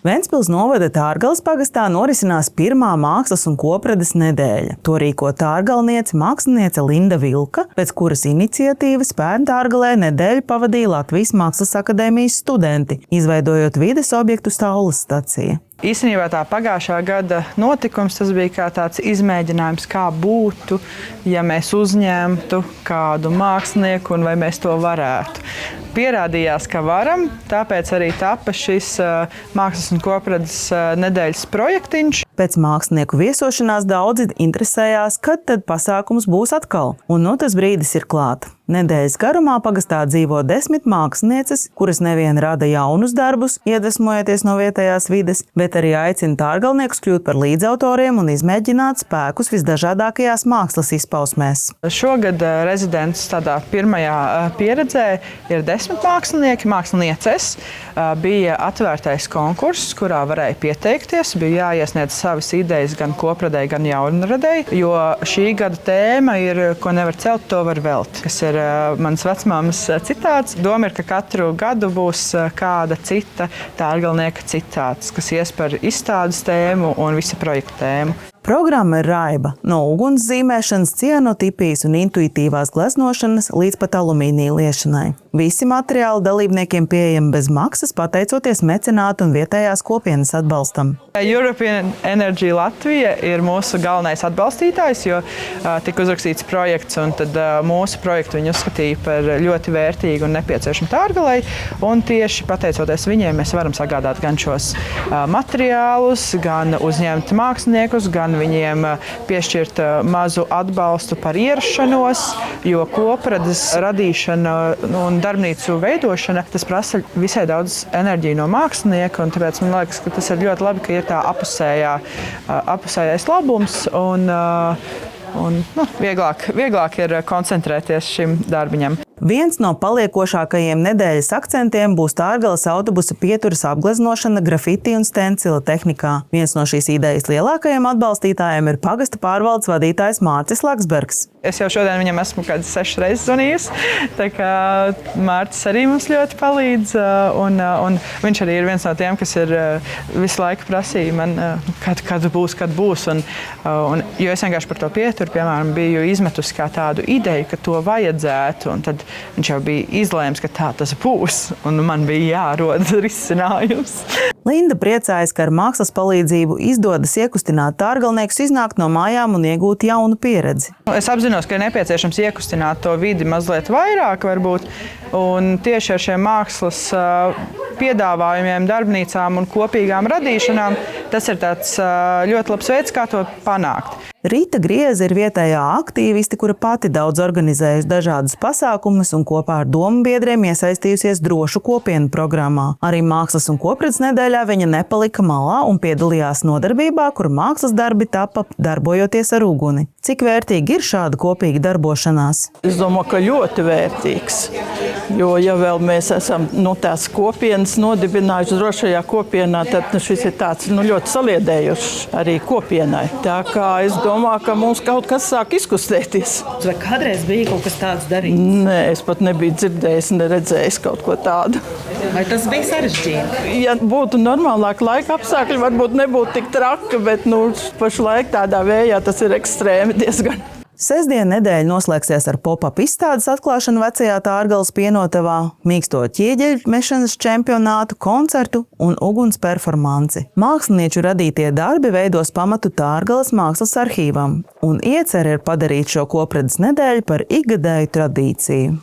Ventspils novada Tārgales pagastā norisinās pirmā mākslas un kopredes nedēļa. To rīko tārgalniece, māksliniece Linda Vilka, pēc kuras iniciatīvas pērn Tārgalē nedēļu pavadīja Latvijas Mākslas akadēmijas studenti, izveidojot vides objektu Saules stacija. Īstenībā tā pagājušā gada notikums tas bija kā tāds izmēģinājums, kā būtu, ja mēs uzņemtu kādu mākslinieku un vai mēs to varētu. Pierādījās, ka varam, tāpēc arī tapa šis mākslas un kopredes nedēļas projektiņš. Pēc mākslinieku viesošanās daudzi interesējās, kad tad pasākums būs atkal. Un tas brīdis ir klāt. Nedēļas garumā pagastā dzīvo 10 mākslinieces, kuras nevien rada jaunus darbus, iedvesmojoties no vietējās vides, bet arī aicina tārgalniekus kļūt par līdzautoriem un izmēģināt spēkus visdažādākajās mākslas izpausmēs. Šogad rezidents tādā pirmajā pieredzē ir 10 mākslinieki, mākslinieces. Bija atvērtais konkurss, kurā varēja pieteikties, bija jāiesniedz savas idejas gan kopradei, gan jaunradei, jo šī gada tēma ir, ko nevar celt, to var velt, kas ir mans vecmāmas citāts. Doma ir, ka katru gadu būs kāda cita tārgalnieka citāts, kas ies par izstādes tēmu un visa projekta tēmu. Programma ir raiba no uguns zīmēšanas, cianotipijas un intuitīvās gleznošanas līdz pat alumīnija liešanai. Visi materiāli dalībniekiem pieejami bez maksas, pateicoties mecenātu un vietējās kopienas atbalstam. European Energy Latvija ir mūsu galvenais atbalstītājs, jo tika uzrakstīts projekts, un tad mūsu projektu viņi uzskatīja par ļoti vērtīgu un nepieciešamu Tārgalei. Un tieši pateicoties viņiem, mēs varam sagādāt gan šos materiālus, gan uzņemt māksliniekus, gan viņiem piešķirt mazu atbalstu par ierašanos, jo kopredes radīšana un darbnīcu veidošana, tas prasa visai daudz enerģiju no mākslinieka, un tāpēc man liekas, ka tas ir ļoti labi, ka ir tā apusējais labums, un vieglāk ir koncentrēties šim darbiņam. Viens no paliekošākajiem nedēļas akcentiem būs Tārgales autobusa pieturas apgleznošana grafiti un stencila tehnikā. Viens no šīs idejas lielākajiem atbalstītājiem ir pagasta pārvaldes vadītājs Mārcis Laksbergs. Es jau šodien viņam esmu kādas 6 reizes zvanījusi, tā kā Mārcis arī mums ļoti palīdz, un viņš arī ir viens no tiem, kas ir visu laiku prasīja man, kad būs, un jo es vienkārši par to pieturu, piemēram, biju izmetusi kā tādu ideju, ka to vajadzētu, un tad viņš jau bija izlēms, ka tā tas būs, un man bija jārod risinājums. Linda priecājas, ka ar mākslas palīdzību izdodas iekustināt tārgalniekus iznākt no mājām un iegūt jaunu pieredzi. Es apzinos, ka ir nepieciešams iekustināt to vidi mazliet vairāk varbūt, un tieši ar šiem mākslas piedāvājumiem, darbnīcām un kopīgām radīšanām, tas ir tāds ļoti labs veids, kā to panākt. Rīta Grieze ir vietējā aktīviste, kura pati daudz organizējusi dažādus pasākumus un kopā ar domu biedriem iesaistījusies drošu kopienu programmā. Arī mākslas un kopredes nedēļā viņa nepalika malā un piedalījās nodarbībā, kur mākslas darbi tapa darbojoties ar uguni. Cik vērtīgi ir šāda kopīga darbošanās? Es domāju, ka ļoti vērtīgs. Jo, ja vēl mēs esam tās kopienas nodibinājuši drošajā kopienā, tad šis ir tāds ļoti saliedējušs arī kopienai. Tā kā es domāju, ka mums kaut kas sāk izkustēties. Vai kādreiz bija kaut kas tāds darīts? Nē, es pat nebiju dzirdējis, neredzējis kaut ko tādu. Vai tas bija sarežģīti? Ja būtu normālāk laika apstākļi, varbūt nebūtu tik traki, bet pašlaik tādā vējā tas ir ekstrēmi diezgan. Sestdien nedēļa noslēgsies ar pop-up izstādes atklāšanu vecajā Tārgales pienotavā, mīksto ķieģeļu mešanas čempionātu, koncertu un uguns performanci. Mākslinieču radītie darbi veidos pamatu Tārgales mākslas arhīvam, un iecer ir padarīt šo kopredes nedēļu par ikgadēju tradīciju.